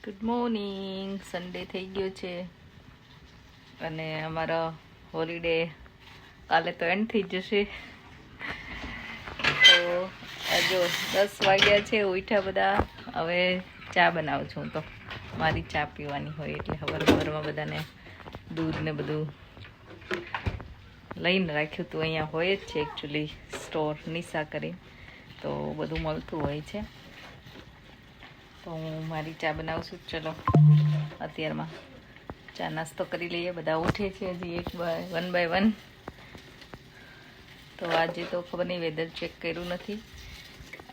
Good morning. Sunday થઈ ગયો છે અને અમારો હોલિડે કાલે તો એન્ડ થઈ જશે. તો જો 10 વાગ્યા છે, ઉઠ્યા બધા. હવે ચા બનાવું છું. તો મારી ચા પીવાની હોય એટલે સવારમાં બધાને દૂધ ને બધું લઈને રાખ્યું હતું. અહીંયા હોય જ છે એકચ્યુઅલી સ્ટોર નિશા કરી, તો બધું મળતું હોય છે. તો હું મારી ચા બનાવું છું. ચલો અત્યારમાં ચા નાસ્તો કરી લઈએ. બધા ઉઠે છે હજી વન બાય વન. તો આજે તો ખબર નહીં, વેધર ચેક કર્યું નથી.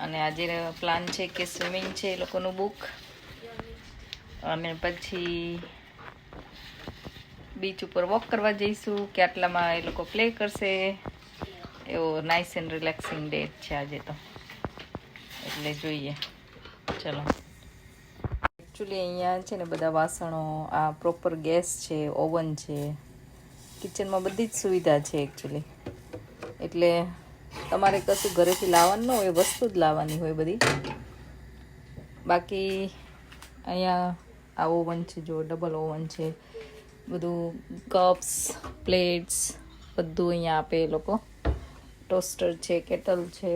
અને આજે પ્લાન છે કે સ્વિમિંગ છે એ લોકોનું બુક, અને પછી બીચ ઉપર વોક કરવા જઈશું કે આટલામાં એ લોકો પ્લે કરશે. એવો નાઇસ એન્ડ રિલેક્સિંગ ડે છે આજે તો, એટલે જોઈએ. ચલો. એકચ્યુઅલી અહીંયા છે ને બધા વાસણો, આ પ્રોપર ગેસ છે, ઓવન છે, કિચનમાં બધી જ સુવિધા છે એકચ્યુઅલી. એટલે તમારે કશું ઘરેથી લાવવાનું ન હોય, વસ્તુ જ લાવવાની હોય બધી. બાકી અહીંયા આ ઓવન છે, જો ડબલ ઓવન છે, બધું કપ્સ, પ્લેટ્સ બધું અહીંયા આપે એ લોકો. ટોસ્ટર છે, કેટલ છે,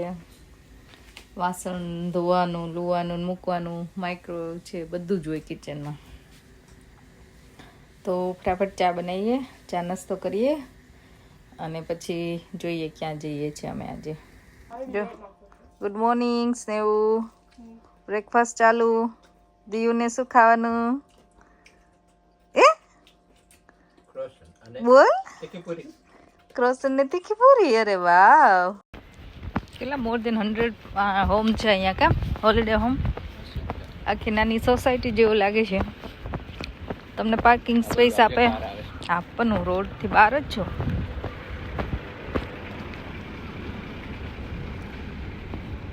વાસણ ધોવાનું, લુવાનું, મૂકવાનું, માઇક્રોવેવ છે, બધું જ હોય કિચનમાં. તો ફટાફટ ચા બનાવીએ, ચા નાસ્તો કરીએ, અને પછી જોઈએ ક્યાં જઈએ છીએ અમે આજે. જો ગુડ મોર્નિંગ સ્નેહુ, બ્રેકફાસ્ટ ચાલુ. દીયુને શું ખાવાનું? બોલ. ક્રોસન ને તીખી પૂરી. અરે વાવ, કેટલા મોર દેન 100 હોમ છે અહીંયા. કામ હોલિડે હોમ, આખી નાની સોસાયટી જેવું લાગે છે. તમને પાર્કિંગ સ્પેસ આપે. આપવાનું રોડથી બહાર જ છો.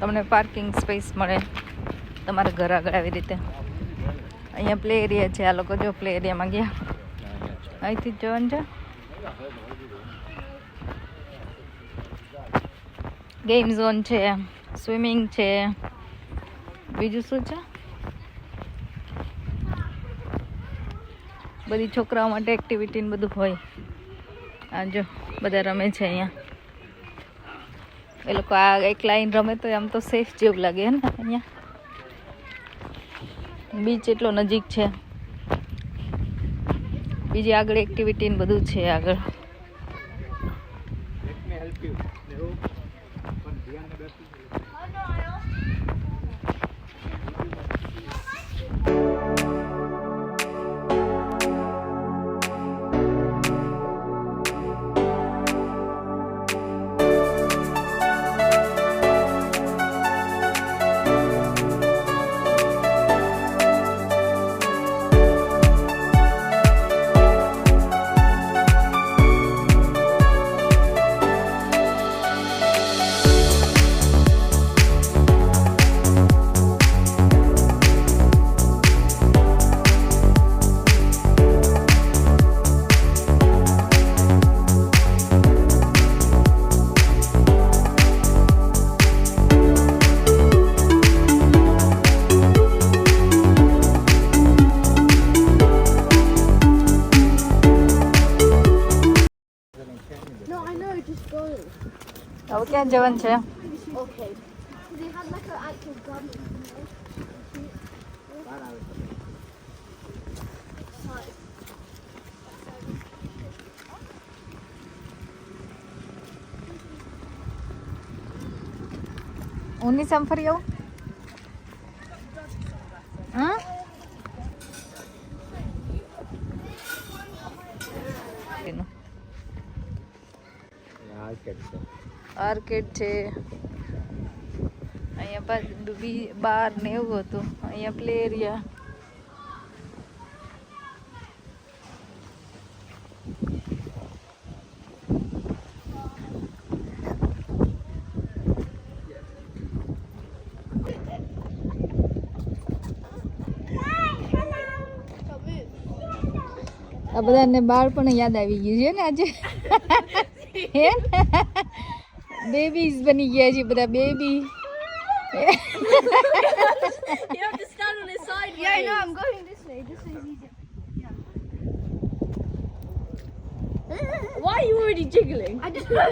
તમને પાર્કિંગ સ્પેસ મળે તમારા ઘર આગળ આવી રીતે. અહીંયા પ્લે એરિયા છે. આ લોકો જો પ્લે એરિયામાં ગયા, અહીંથી જ જવાનું છે. ગેમ ઝોન છે, સ્વિમિંગ છે, બીજું શું છે, બધી છોકરાઓ માટે એક્ટિવિટી ને બધું હોય. આ જો બધા રમે છે અહીંયા. એ લોકો આ એક લાઈન રમે તો આમ તો સેફ જેવું લાગે ને. અહીંયા બીચ એટલો નજીક છે. બીજી આગળ એક્ટિવિટી ને બધું છે આગળ. હવે ક્યાં જવાનું છે? ઊની સામ ફરી આવું. હા, આર્કેડ છે અહીંયા. બાર ને એવું હતું. અહીંયા પ્લે એરિયા. આ બધાને બાળપણ યાદ આવી ગયું છે ને આજે. હે બેબીઝ બની ગયા છે બધા. Baby You have to stand on his side. Yeah, I know. I'm going this are you already jiggling? I just know.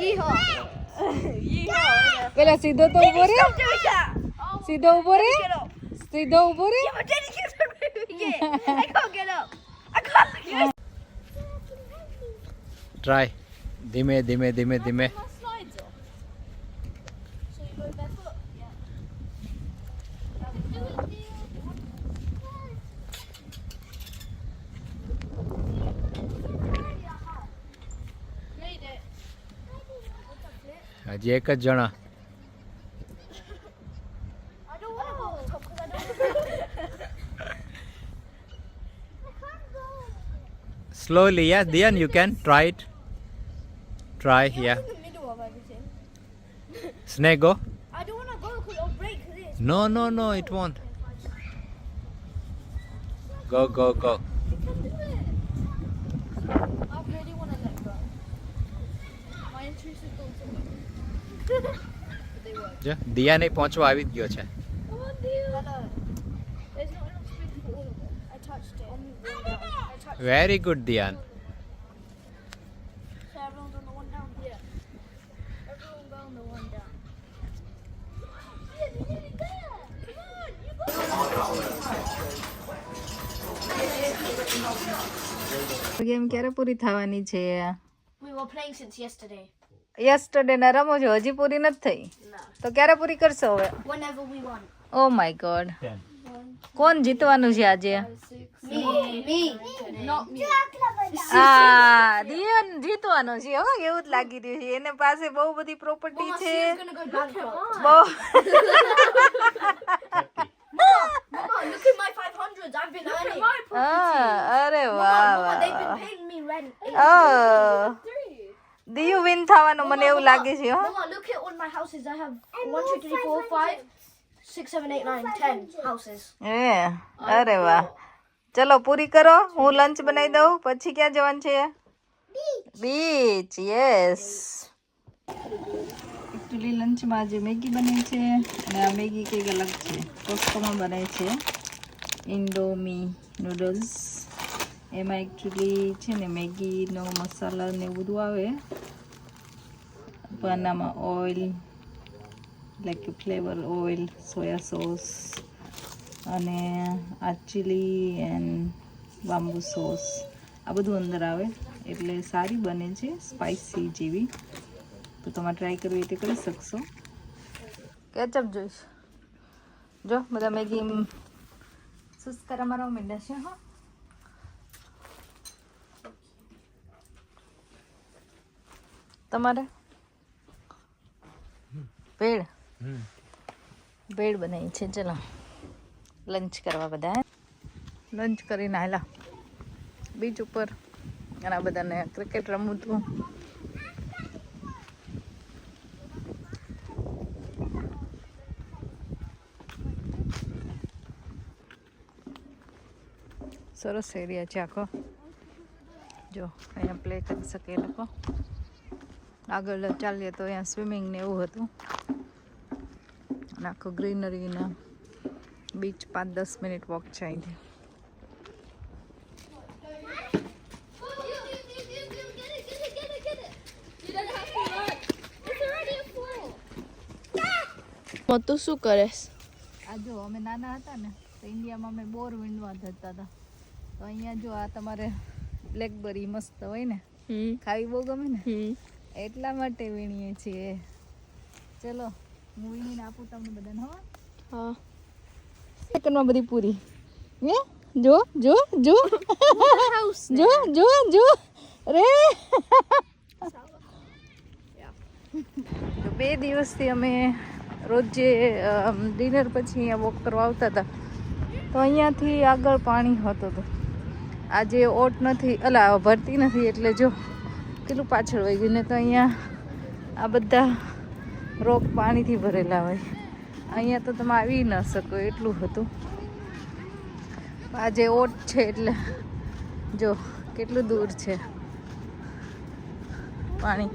Yeehaw. પેલા સીધો તો ઉભો રે, Stop doing that. સીધો ઉભો રે, Get up. સીધો ઉભો રે. Yeah, but Daddy keeps on moving it. I can't get up. I can't get up. Try ધીમે ધીમે ધીમે ધીમે. My slides off. So you go barefoot? Yeah. Made it. હજી એક જ જણા. I don't want to go on top because I don't Slowly, yeah. Dian, you can try it. Try, yeah. in the middle of everything. Snake, go. I don't want to go because it'll break this. No, no, no, it won't. Go, go, go. I really want to let go. My intrusive thoughts are but they work. જો દિયાને પહોંચવા આવી જ ગયો છે. Come on, dear. Hello. There's not enough space for all of them. I touched it. I touched it. Very good, Dian. So everyone's on the one down? Yeah. Everyone go on the one down. Yeah, you're nearly there. Come on, you got game ક્યારે પૂરી થવાની છે? We were playing since yesterday. Yesterday ના રમો છો, હજી પૂરી નથી થઈ. No. તો ક્યારે પૂરી કરશો હવે? Whenever we want. Oh my God. કોણ જીતવાનું છે આજે? Me. Not me. આ દિયન જીતવાનો છે હો, એવું જ લાગી રહ્યું છે. એને પાસે બહુ બધી પ્રોપર્ટી છે. Gonna go bankrupt. બહુ Mama, look at my 500s. I've been earning. અરે Mama, વાહ they've વાહ. been paying me rent. દિયુ વિન થવાનું મને એવું લાગે છે હો. Mama, look at all my houses. I have 1, 2, 3, 4, 5, 6, 7, 8, 9, 10 houses. અરે વાહ. ચલો પૂરી કરો, હું લંચ બનાવી દઉં. પછી ક્યાં જવાનું છે? બીચ. યસ. એકચ્યુઅલી લંચમાં આજે મેગી બની છે અને આ મેગી કંઈક અલગ છે. કોસ્કોમાં બનાવી છે ઇન્ડોમી નૂડલ્સ. એમાં એકચ્યુઅલી છે ને મેગીનો મસાલા ને એવું બધું આવે, પણ આમાં oil like flavour oil, soya sauce અને આ ચીલી એન્ડ બાંબુ સોસ આ બધું અંદર આવે, એટલે સારી બને છે, સ્પાઇસી જેવી. તો તમારે ટ્રાય કરવી હોય તે કરી શકશો. કેચઅપ જોઈશ. જો બધા મેગી સુસ્કારા મારવા માંડ્યા છે. હા, તમારે ભેળ ભેળ બનાવી છે. ચલો લંચ કરવા બધા. લંચ કરીને આવેલા બીચ ઉપર અને આ બધાને ક્રિકેટ રમવું હતું. સરસ એરિયા છે આખો. જો અહીંયા પ્લે કરી શકે એ લોકો. આગળ ચાલીએ તો અહીંયા સ્વિમિંગ ને એવું હતું અને આખો ગ્રીનરીના બીચ 5-10 મિનિટ વોક છે અહીંથી. તું શું કરેસ? આ જો અમે નાના હતા ને તો ઇન્ડિયામાં અમે બોર વીણવા જતા હતા. તો અહીંયા જો આ તમારે બ્લેકબેરી મસ્ત હોય ને, ખાવી બહુ ગમે ને, એટલા માટે વીણીએ છીએ. ચલો હું વીણીને આપું તમને બધાને. હા. સેકન્ડમાં બધી પૂરી. હે જો જો જો જો જો જો રે. 2 દિવસથી અમે રોજે ડિનર પછી અહીંયા વોક કરવા આવતા હતા. તો અહીંયાથી આગળ પાણી હોતું હતું. આજે ઓટ નથી, અલા ભરતી નથી, એટલે જો કેટલું પાછળ વહી ગયું. ને તો અહીંયા આ બધા રોક પાણીથી ભરેલા હોય. અહીંયા તો તમે આવી ન શકો એટલું હતું. આજે ઓટ છે એટલે જો કેટલું દૂર છે પાણી.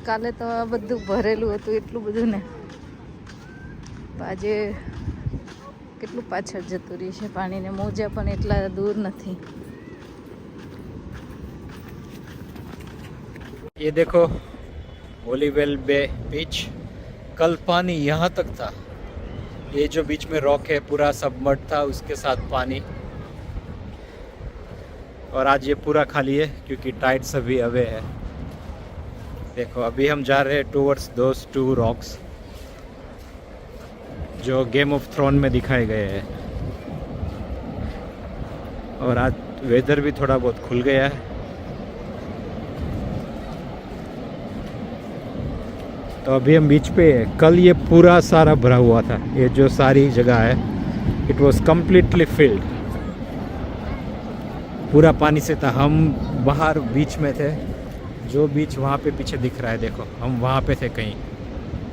કાલે તો આ બધું ભરેલું હતું એટલું બધું ને, આજે કેટલું પાછળ જતું રહ્યું છે પાણી ને મોજા પણ એટલા દૂર નથી. ये देखो ओलीवेल बे बीच. कल पानी यहाँ तक था. ये जो बीच में रॉक है पूरा सबमर्ज था, उसके साथ पानी. और आज ये पूरा खाली है क्योंकि टाइड्स अभी अवे है. देखो अभी हम जा रहे हैं टूवर्ड्स दोस 2 रॉक्स जो गेम ऑफ थ्रोन में दिखाए गए हैं. और आज वेदर भी थोड़ा बहुत खुल गया है. तो अभी हम बीच पे है. कल ये पूरा सारा भरा हुआ था. ये जो सारी जगह है इट वॉज कम्प्लीटली फिल्ड. पूरा पानी से था. हम बाहर बीच में थे. जो बीच वहाँ पे पीछे दिख रहा है देखो, हम वहाँ पे थे कहीं.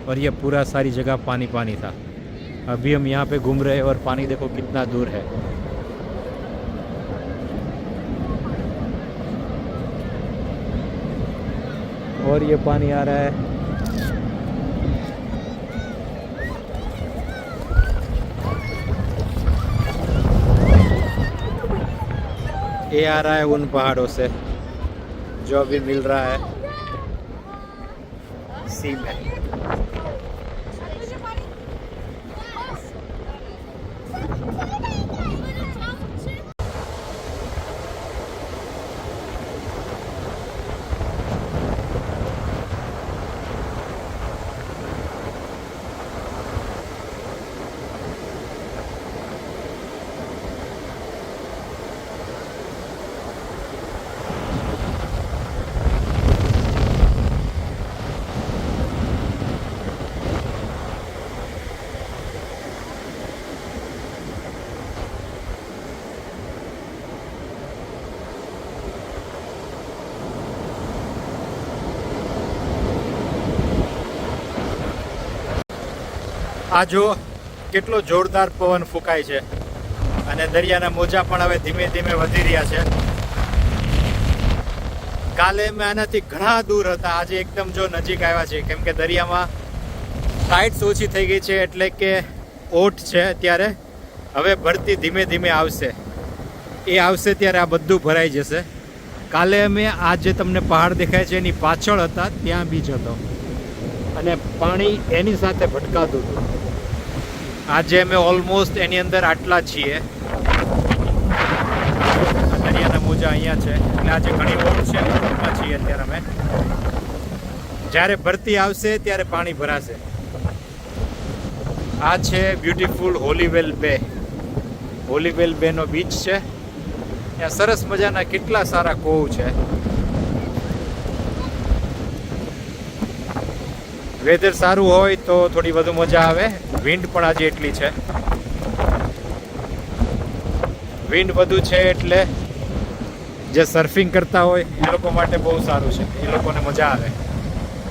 और ये पूरा सारी जगह पानी पानी था. अभी हम यहाँ पे घूम रहे हैं और पानी देखो कितना दूर है. और ये पानी आ रहा है. ये आ रहा है उन पहाड़ों से जो अभी मिल रहा है सी में. આ જો કેટલો જોરદાર પવન ફૂંકાય છે અને દરિયાના મોજા પણ હવે ધીમે ધીમે વધી રહ્યા છે. કાલે અમે આનાથી ઘણા દૂર હતા, આજે એકદમ જો નજીક આવ્યા છે કેમ કે દરિયામાં ટાઇડ્સ ઓછી થઈ ગઈ છે એટલે કે ઓટ છે અત્યારે હવે ભરતી ધીમે ધીમે આવશે. એ આવશે ત્યારે આ બધું ભરાઈ જશે. કાલે અમે આ જે તમને પહાડ દેખાય છે એની પાછળ હતા, ત્યાં બીચ હતો અને પાણી એની સાથે ભટકાતું હતું. આજે અમે ઓલમોસ્ટ એની અંદર આટલા છીએ. દરિયાના મોજા અહીંયા છે એટલે આજે ઘણી ઓટ છે, ઓટમાં છીએ અત્યારે અમે. જ્યારે ભરતી આવશે ત્યારે પાણી ભરાશે. આ છે બ્યુટીફુલ હોલીવેલ બે. હોલીવેલ બેનો બીચ છે. ત્યાં સરસ મજાના કેટલા સારા કોવ છે. વેધર સારું હોય તો થોડી વધુ મજા આવે. વિન્ડ પણ આજે એટલી છે. વિન્ડ વધુ છે એટલે જે સર્ફિંગ કરતા હોય એ લોકો માટે બહુ સારું છે. એ લોકોને મજા આવે.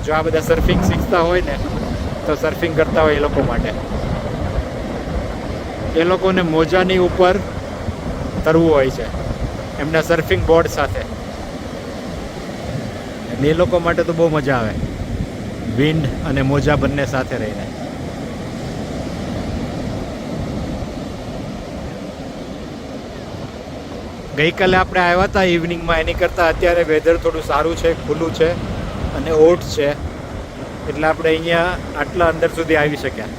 જો આ બધા સર્ફિંગ શીખતા હોય ને તો સર્ફિંગ કરતા હોય એ લોકો માટે. એ લોકોને મોજાની ઉપર તરવું હોય છે એમના સર્ફિંગ બોર્ડ સાથે. એ લોકો માટે તો બહુ મજા આવે વિન્ડ અને મોજા બંને સાથે રહીને. ગઈકાલે આપણે આવ્યા હતા ઇવનિંગમાં, એની કરતાં અત્યારે વેધર થોડું સારું છે, ખુલ્લું છે અને ઓટ છે એટલે આપણે અહીંયા આટલા અંદર સુધી આવી શક્યા.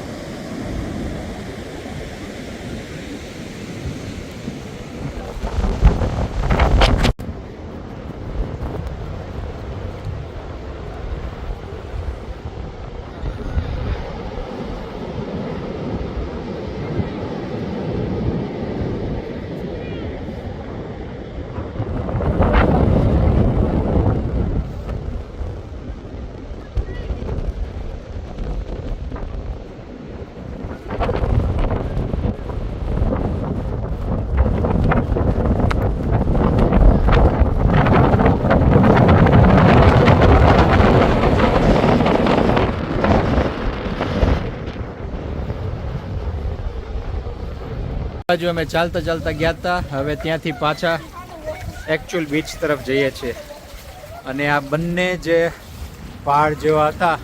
બાજુ અમે ચાલતા ચાલતા ગયા હતા. હવે ત્યાંથી પાછા એકચ્યુઅલ બીચ તરફ જઈએ છીએ અને આ બંને જે પહાડ જેવા હતા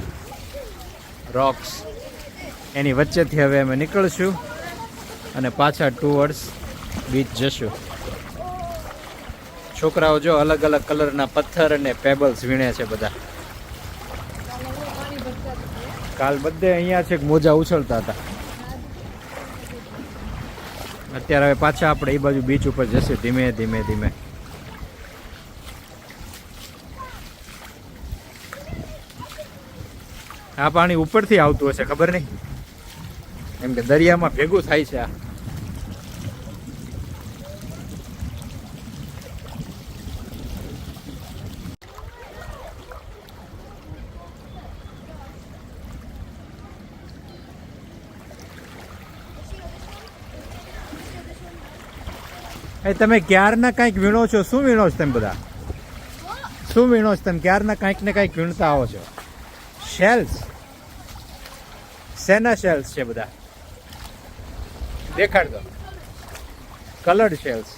રોક્સ, એની વચ્ચેથી હવે અમે નીકળશું અને પાછા ટુવર્ડ્સ બીચ જશું. છોકરાઓ જો અલગ અલગ કલરના પથ્થર અને પેબલ્સ વીણે છે બધા. કાલ બધે અહીંયા છે મોજા ઉછળતા હતા. અત્યારે હવે પાછા આપણે એ બાજુ બીચ ઉપર જશું ધીમે ધીમે ધીમે. આ પાણી ઉપરથી આવતું હશે ખબર નહીં, એમ કે દરિયામાં ભેગું થાય છે આ. એ તમે ક્યારના કંઈક વીણો છો, શું વીણો છો તમે બધા? શું વીણો છો તમે? ક્યારના કંઈક ને કંઈક વીણતા આવો છો. શેલ્સ? શેના શેલ્સ છે બધા? દેખાડ દો. Coloured shells.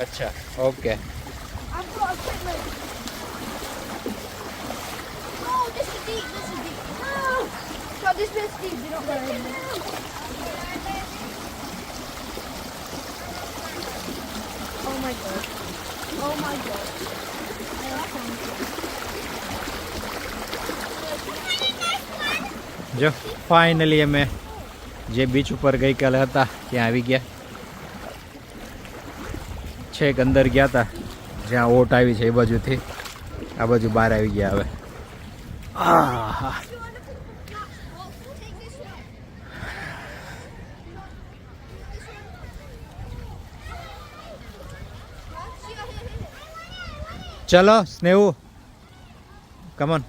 અચ્છા, okay. I've got equipment. No, this is deep. This is deep. No. So this bit's deep. You don't go in there. Oh my god. Oh my god. જો finally અમે જે beach ઉપર ગઈકાલે હતા ત્યાં આવી ગયા. છેક અંદર ગયા હતા જ્યાં ઓટ આવી છે એ બાજુથી આ બાજુ બહાર આવી ગયા હવે. આહા. ચલો સ્નેહુ, કમોન.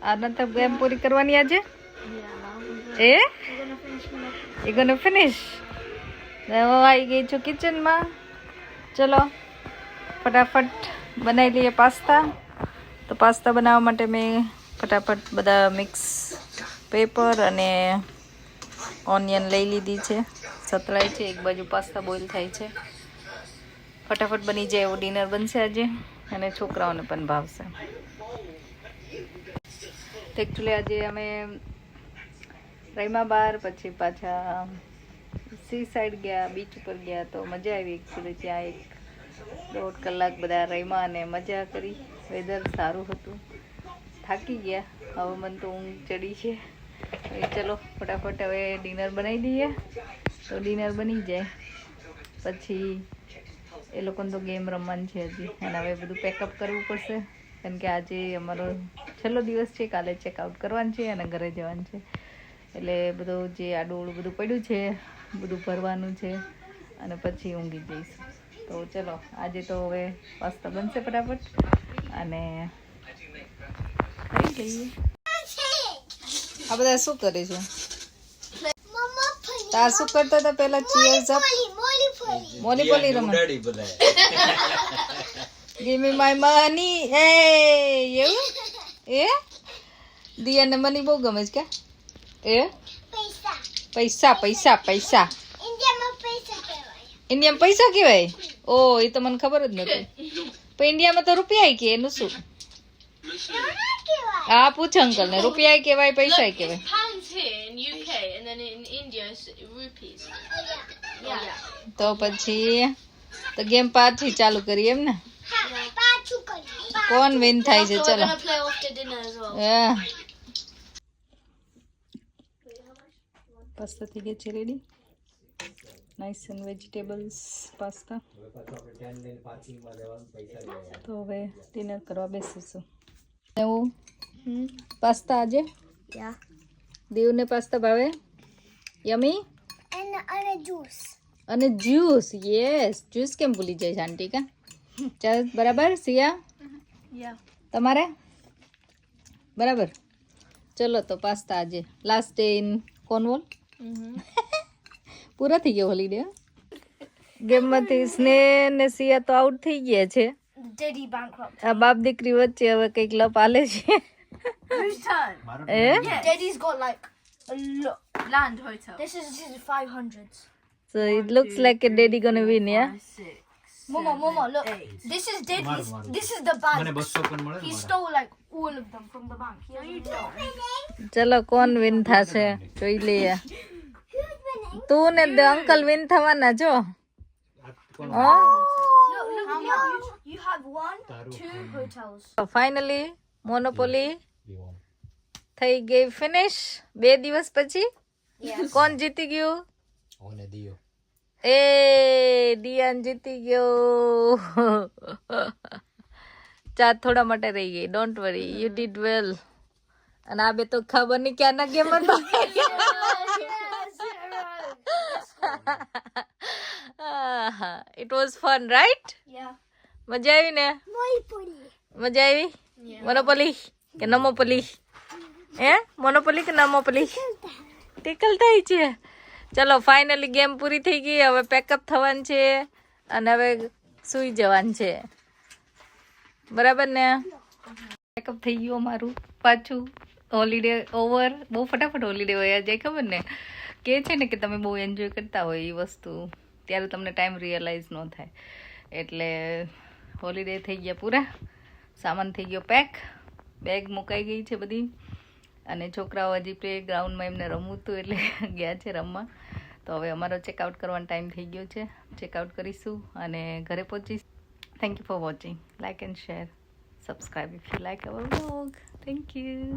આ નતર ગેમ પૂરી કરવાની આજે? એ you gonna finish? હું આવી ગઈ છું કિચનમાં. ચલો ફટાફટ બનાવી લઈએ પાસ્તા. તો પાસ્તા બનાવવા માટે મેં ફટાફટ બધા મિક્સ પેપર અને ઓનિયન લઈ લીધી છે. સતળાય છે, એક બાજુ પાસ્તા બોઇલ થાય છે. ફટાફટ બની જાય એવો ડિનર બનશે આજે અને છોકરાઓને પણ ભાવશે. તો એકચ્યુઅલી આજે અમે રૈમા બાર, પછી પાછા સી સાઈડ ગયા, બીચ ઉપર ગયા. તો મજા આવી એકચ્યુઅલી. ત્યાં 1.5 કલાક બધા રૈમા અને મજા કરી. વેધર સારું હતું. થાકી ગયા, હવે મને તો ઊંઘ ચડી છે. ચલો ફટાફટ હવે ડિનર બનાવી દઈએ. તો ડિનર બની જાય પછી એ લોકોને તો ગેમ રમવાની છે હજી, અને હવે બધું પેકઅપ કરવું પડશે કારણ કે આજે અમારો છેલ્લો દિવસ છે. કાલે ચેકઆઉટ કરવાનું છે અને ઘરે જવાનું છે. એટલે બધું જે આડું બધું પડ્યું છે બધું ભરવાનું છે અને પછી ઊંઘી જઈશું. તો ચલો આજે તો હવે પાસ્તા બનશે ફટાફટ અને ખાઈ લઈએ. આ બધા શું કરે છે? તાર શું કરતા હતા પેલા? ચીયર્સ અપ, મોલીપોલી રમે. Give me my money. એ એવું? એ દિયાને મની બહુ ગમે છે કે? એ પૈસા પૈસા પૈસા ઇન્ડિયામાં પૈસા કહેવાય? ઓ એ તો મને ખબર જ નથી. પણ ઇન્ડિયામાં તો રૂપિયા કે એનું શું? હા પૂછ અંકલ ને. રૂપિયા કહેવાય, પૈસા કહેવાય? Pounds here in UK and then in India it's rupees. Yeah. તો પછી તો ગેમ પાછી ચાલુ કરી એમ ને? કોણ વિન થાય છે? So we're ચલો. gonna play after dinner as well. Pasta થઈ ગયા છે ready. Nice and vegetables pasta. તો હવે ડિનર કરવા બેસીશું. એવું પાસ્તા આજે Yeah. દેવને પાસ્તા ભાવે? યમી. And juice. અને જ્યુસ. યસ, જ્યુસ કેમ ભૂલી જાય આંટી કા? ચાલ બરાબર. સિયા Yeah. તમારે બરાબર? ચલો તો પાસ્તા આજે લાસ્ટ ડે ઇન કોર્નવોલ. પૂરા થઈ ગયો હોલિડે. ગેમમાંથી સ્નેહ ને સિયા તો આઉટ થઈ ગયા છે. Diddy bankrupt. આ બાપ દીકરી વચ્ચે હવે કંઈક લપ આલે છે. Whose turn? A Diddy's got like a lot. Land hotel. This is 500s. so it looks like a daddy gonna win, yeah? 6, Momo, look. This is Deadly's. This is the bank. He stole like all of them from the bank. He has ચલો કોણ win થશે જોઈ લઈએ. તું ને uncle win થવાના જો. You have 1, 2 hotels. Finally monopoly થઈ ગઈ ફિનિશ 2 દિવસ પછી. કોણ જીતી ગયું? એ દિયાન જીતી ગયો. ચા થોડા માટે રહી ગઈ. ડોન્ટ વરી, યુ ડીડ વેલ. અને આ બે તો ખબર નહીં ક્યાંના ગેમ હતો. It was fun right? Yeah. મજા આવી ને? મજા આવી? મોનોપોલી કે નમોપોલી? મોનોપોલી કે નમોપોલી? ટીકલ થાય છે. ચલો ફાઇનલી ગેમ પૂરી થઈ ગઈ. હવે પેકઅપ થવાનું છે અને હવે સૂઈ જવાનું છે. બરાબર ને? પેકઅપ થઈ ગયું અમારું પાછું. Holiday over. બહુ ફટાફટ હોલિડે હોય જાય ખબર ને. કે છે ને કે તમે બહુ એન્જોય કરતા હોય એ વસ્તુ ત્યારે તમને ટાઈમ રિયલાઇઝ ન થાય. એટલે હોલિડે થઈ ગયા પૂરા. સામાન થઈ ગયો પેક. બેગ મુકાઈ ગઈ છે બધી. અને છોકરાઓ હજી પ્લે ગ્રાઉન્ડમાં એમને રમવું હતું એટલે ગયા છે રમવા. તો હવે અમારો ચેકઆઉટ કરવાનો ટાઈમ થઈ ગયો છે. ચેકઆઉટ કરીશું અને ઘરે પહોંચીશું. Thank you for watching. Like and share. Subscribe if you like our vlog. Thank you.